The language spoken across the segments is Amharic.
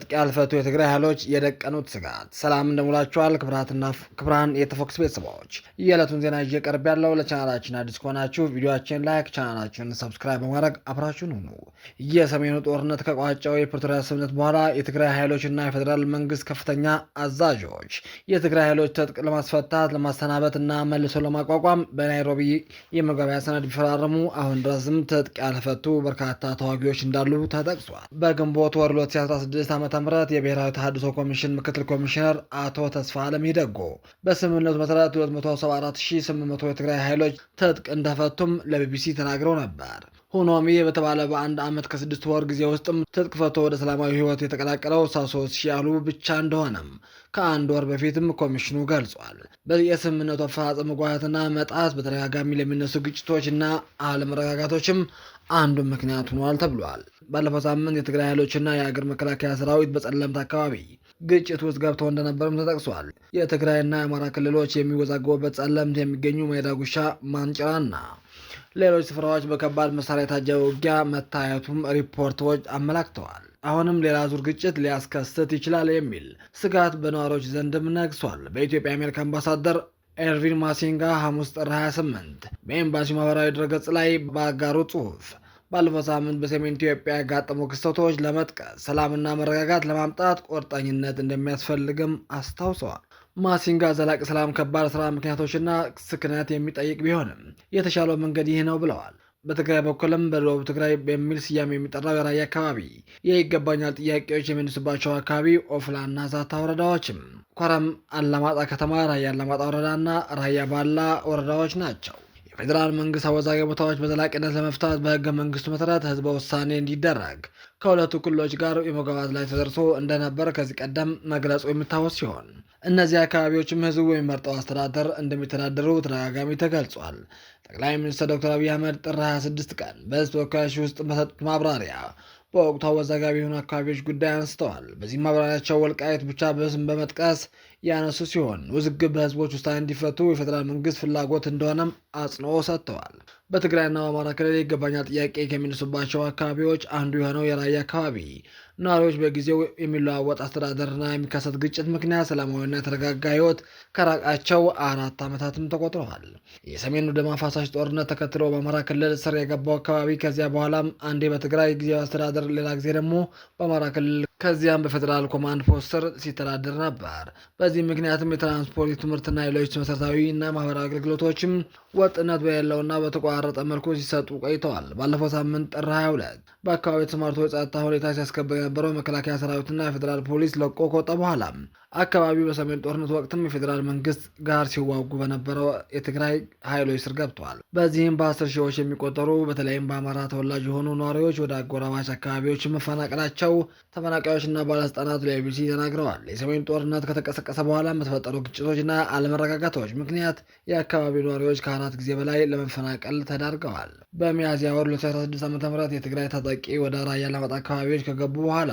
ትጥቅ ያልፈቱ የትግራይ ኃይሎች የደቀኑት ስጋት። ሰላም እንደሙላችኋል ክብራትና ክብራን የተፎክስ ቤተሰቦች፣ የዕለቱን ዜና ይዤ ቀርብ ያለው። ለቻናላችን አዲስ ከሆናችሁ ቪዲዮአችን ላይክ፣ ቻናላችን ሰብስክራይብ በማድረግ አብራችሁን ሁኑ። የሰሜኑ ጦርነት ከቋጨው የፕሪቶሪያ ስምምነት በኋላ የትግራይ ኃይሎችና የፌዴራል መንግስት ከፍተኛ አዛዦች የትግራይ ኃይሎች ትጥቅ ለማስፈታት ለማሰናበትና መልሶ ለማቋቋም በናይሮቢ የመግባቢያ ሰነድ ቢፈራረሙ አሁን ድረስም ትጥቅ ያልፈቱ በርካታ ተዋጊዎች እንዳሉ ተጠቅሷል። በግንቦት ወር 2016 ዓ.ም የብሔራዊ ተሃድሶ ኮሚሽን ምክትል ኮሚሽነር አቶ ተስፋ አለም ሂደጎ በስምምነቱ መሰረት 274800 የትግራይ ኃይሎች ትጥቅ እንደፈቱም ለቢቢሲ ተናግረው ነበር። ሆኖም ይህ በተባለ በአንድ ዓመት ከ6 ወር ጊዜ ውስጥም ትጥቅ ፈቶ ወደ ሰላማዊ ህይወት የተቀላቀለው 33 ሺህ ያህሉ ብቻ እንደሆነም ከአንድ ወር በፊትም ኮሚሽኑ ገልጿል። የስምምነቱ አፈጻጸም መጓተትና መጣስ በተደጋጋሚ ለሚነሱ ግጭቶችና አለመረጋጋቶችም አንዱ ምክንያት ሆኗል ተብሏል። ባለፈው ሳምንት የትግራይ ኃይሎችና የአገር መከላከያ ሰራዊት በጸለምት አካባቢ ግጭት ውስጥ ገብተው እንደነበርም ተጠቅሷል። የትግራይና የአማራ ክልሎች የሚወዛገቡበት ጸለምት የሚገኙ ሜዳ ጉሻ፣ ማንጭራና ሌሎች ስፍራዎች በከባድ መሳሪያ የታጀበ ውጊያ መታየቱም ሪፖርቶች አመላክተዋል። አሁንም ሌላ ዙር ግጭት ሊያስከስት ይችላል የሚል ስጋት በነዋሪዎች ዘንድም ነግሷል። በኢትዮጵያ የአሜሪካ አምባሳደር ኤርቪን ማሲንጋ ሐሙስ ጥር 28 በኤምባሲ ማህበራዊ ድረገጽ ላይ ባጋሩ ጽሑፍ ባለፈው ሳምንት በሰሜን ኢትዮጵያ ያጋጠሙ ክስተቶች ለመጥቀስ ሰላምና መረጋጋት ለማምጣት ቁርጠኝነት እንደሚያስፈልግም አስታውሰዋል። ማሲንጋ ዘላቂ ሰላም ከባድ ስራ ምክንያቶችና ስክነት የሚጠይቅ ቢሆንም የተሻለው መንገድ ይህ ነው ብለዋል። በትግራይ በኩልም በደቡብ ትግራይ በሚል ስያሜ የሚጠራው የራያ አካባቢ የይገባኛል ጥያቄዎች የሚነሱባቸው አካባቢ ኦፍላና ዛታ ወረዳዎችም ኮረም አላማጣ ከተማ፣ ራያ አላማጣ ወረዳና ራያ ባላ ወረዳዎች ናቸው። የፌዴራል መንግስት አወዛጋቢ ቦታዎች በዘላቂነት ለመፍታት በህገ መንግስቱ መሰረት ህዝበ ውሳኔ እንዲደረግ ከሁለቱ ክልሎች ጋር የመግባባት ላይ ተደርሶ እንደነበር ከዚህ ቀደም መግለጹ የሚታወስ ሲሆን እነዚህ አካባቢዎችም ህዝቡ የሚመርጠው አስተዳደር እንደሚተዳደሩ ተደጋጋሚ ተገልጿል። ጠቅላይ ሚኒስትር ዶክተር አብይ አህመድ ጥር 26 ቀን በህዝብ ተወካዮች ውስጥ በሰጡት ማብራሪያ በወቅቱ አወዛጋቢ የሆኑ አካባቢዎች ጉዳይ አንስተዋል። በዚህ ማብራሪያቸው ወልቃይት ብቻ በስም በመጥቀስ ያነሱ ሲሆን ውዝግብ በህዝቦች ውሳኔ እንዲፈቱ የፌዴራል መንግስት ፍላጎት እንደሆነም አጽንኦት ሰጥተዋል። በትግራይና በአማራ ክልል ይገባኛል ጥያቄ ከሚነሱባቸው አካባቢዎች አንዱ የሆነው የራያ አካባቢ ነዋሪዎች በጊዜው የሚለዋወጥ አስተዳደርና የሚከሰት ግጭት ምክንያት ሰላማዊና የተረጋጋ ህይወት ከራቃቸው 4 ዓመታትም ተቆጥረዋል። የሰሜኑ ደም አፋሳሽ ጦርነት ተከትሎ በአማራ ክልል ስር የገባው አካባቢ ከዚያ በኋላም አንዴ በትግራይ ጊዜያዊ አስተዳደር ሌላ ጊዜ ደግሞ በአማራ ክልል ከዚያም በፌዴራል ኮማንድ ፖስት ስር ሲተዳደር ነበር። በዚህ ምክንያትም የትራንስፖርት፣ የትምህርትና ሌሎች መሰረታዊ እና ማህበራዊ አገልግሎቶችም ወጥነት በሌለውና በተቋረጠ መልኩ ሲሰጡ ቆይተዋል። ባለፈው ሳምንት ጥር 22 በአካባቢ ተሰማርቶ የጸጥታ ሁኔታ ሲያስከበር የነበረው መከላከያ ሰራዊትና የፌዴራል ፖሊስ ለቆ ከወጣ በኋላ አካባቢው በሰሜን ጦርነት ወቅትም የፌዴራል መንግስት ጋር ሲዋጉ በነበረው የትግራይ ኃይሎች ስር ገብተዋል። በዚህም በ10 ሺዎች የሚቆጠሩ በተለይም በአማራ ተወላጅ የሆኑ ነዋሪዎች ወደ አጎራባች አካባቢዎች መፈናቀላቸው ተፈናቃዮችና ባለስልጣናት ለቢቢሲ ተናግረዋል። የሰሜን ጦርነት ከተቀሰቀሰ በኋላ በተፈጠሩ ግጭቶችና አለመረጋጋቶች ምክንያት የአካባቢው ነዋሪዎች ከ4 ጊዜ በላይ ለመፈናቀል ተዳርገዋል። በሚያዝያ ወር 2016 ዓ.ም የትግራይ ታጣቂ ወደ ራያ አላማጣ አካባቢዎች ከገቡ በኋላ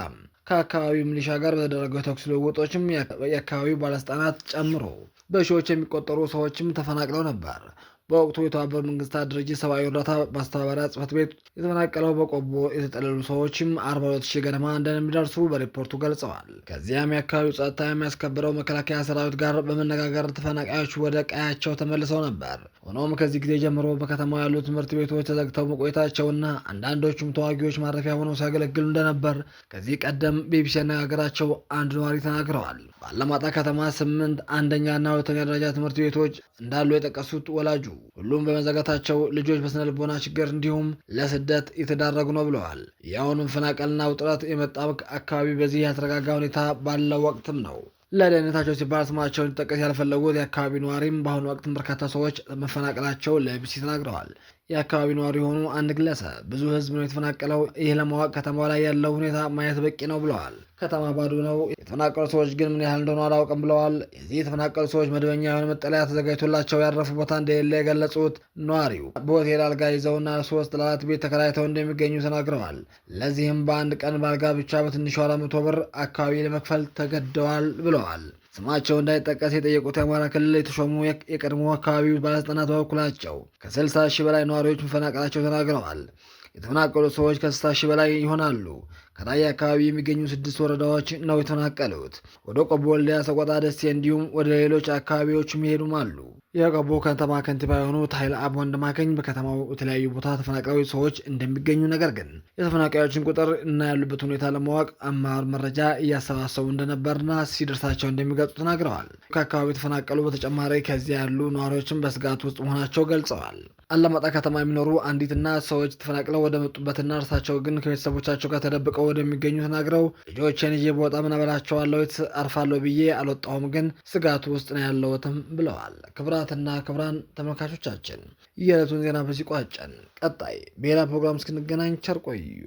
ከአካባቢው ሚሊሻ ጋር በተደረገው የተኩስ ልውውጦችም የአካባቢው ባለስልጣናት ጨምሮ በሺዎች የሚቆጠሩ ሰዎችም ተፈናቅለው ነበር። በወቅቱ የተባበሩት መንግስታት ድርጅት ሰብአዊ እርዳታ ማስተባበሪያ ጽሕፈት ቤት የተፈናቀለው በቆቦ የተጠለሉ ሰዎችም 42,000 ገደማ እንደሚደርሱ በሪፖርቱ ገልጸዋል። ከዚያም የአካባቢው ጸጥታ የሚያስከብረው መከላከያ ሰራዊት ጋር በመነጋገር ተፈናቃዮች ወደ ቀያቸው ተመልሰው ነበር። ሆኖም ከዚህ ጊዜ ጀምሮ በከተማው ያሉ ትምህርት ቤቶች ተዘግተው መቆየታቸውና አንዳንዶቹም ተዋጊዎች ማረፊያ ሆነው ሲያገለግሉ እንደነበር ከዚህ ቀደም ቢቢሲ ያነጋገራቸው አንድ ነዋሪ ተናግረዋል። በአላማጣ ከተማ 8 አንደኛና ሁለተኛ ደረጃ ትምህርት ቤቶች እንዳሉ የጠቀሱት ወላጁ ሁሉም በመዘጋታቸው ልጆች በስነ ልቦና ችግር እንዲሁም ለስደት የተዳረጉ ነው ብለዋል። የአሁኑ መፈናቀልና ውጥረት የመጣው አካባቢ በዚህ ያልተረጋጋ ሁኔታ ባለው ወቅትም ነው። ለደህንነታቸው ሲባል ስማቸውን ሊጠቀስ ያልፈለጉት የአካባቢ ነዋሪም በአሁኑ ወቅት በርካታ ሰዎች መፈናቀላቸው ለቢቢሲ ተናግረዋል። የአካባቢ ነዋሪ የሆኑ አንድ ግለሰብ ብዙ ህዝብ ነው የተፈናቀለው፣ ይህ ለማወቅ ከተማው ላይ ያለው ሁኔታ ማየት በቂ ነው ብለዋል። ከተማ ባዶ ነው፣ የተፈናቀሉ ሰዎች ግን ምን ያህል እንደሆኑ አላውቅም ብለዋል። የዚህ የተፈናቀሉ ሰዎች መደበኛ የሆነ መጠለያ ተዘጋጅቶላቸው ያረፉ ቦታ እንደሌለ የገለጹት ነዋሪው በሆቴል አልጋ ይዘውና 3 ለ4 ቤት ተከራይተው እንደሚገኙ ተናግረዋል። ለዚህም በአንድ ቀን በአልጋ ብቻ በትንሹ 400 ብር አካባቢ ለመክፈል ተገደዋል ብለዋል። ስማቸው እንዳይጠቀስ የጠየቁት የአማራ ክልል የተሾሙ የቀድሞ አካባቢው ባለስልጣናት በበኩላቸው ከ60 ሺህ በላይ ነዋሪዎች መፈናቀላቸው ተናግረዋል። የተፈናቀሉ ሰዎች ከ60 ሺህ በላይ ይሆናሉ። ከራያ አካባቢ የሚገኙ 6 ወረዳዎች ነው የተፈናቀሉት። ወደ ቆቦ፣ ወልዲያ፣ ሰቆጣ፣ ደሴ እንዲሁም ወደ ሌሎች አካባቢዎች የሚሄዱም አሉ። የቆቦ ከተማ ከንቲባ የሆኑት ኃይለ አብ ወንድማገኝ በከተማው የተለያዩ ቦታ ተፈናቃዮች ሰዎች እንደሚገኙ፣ ነገር ግን የተፈናቃዮችን ቁጥር እና ያሉበት ሁኔታ ለማወቅ አማር መረጃ እያሰባሰቡ እንደነበርና ሲደርሳቸው እንደሚገልጹ ተናግረዋል። ከአካባቢው የተፈናቀሉ በተጨማሪ ከዚያ ያሉ ነዋሪዎችን በስጋት ውስጥ መሆናቸው ገልጸዋል። አላማጣ ከተማ የሚኖሩ አንዲት እናት ሰዎች ተፈናቅለው ወደ መጡበትና እርሳቸው ግን ከቤተሰቦቻቸው ጋር ተደብቀው ወደሚገኙ ተናግረው ልጆቼን ይዤ በወጣ ምን እበላቸዋለሁ? አርፋለሁ ብዬ አልወጣሁም፣ ግን ስጋቱ ውስጥ ነው ያለሁትም ብለዋል። ክቡራትና ክቡራን ተመልካቾቻችን የዕለቱን ዜና በዚህ ቋጨን። ቀጣይ በሌላ ፕሮግራም እስክንገናኝ ቸር ቆዩ።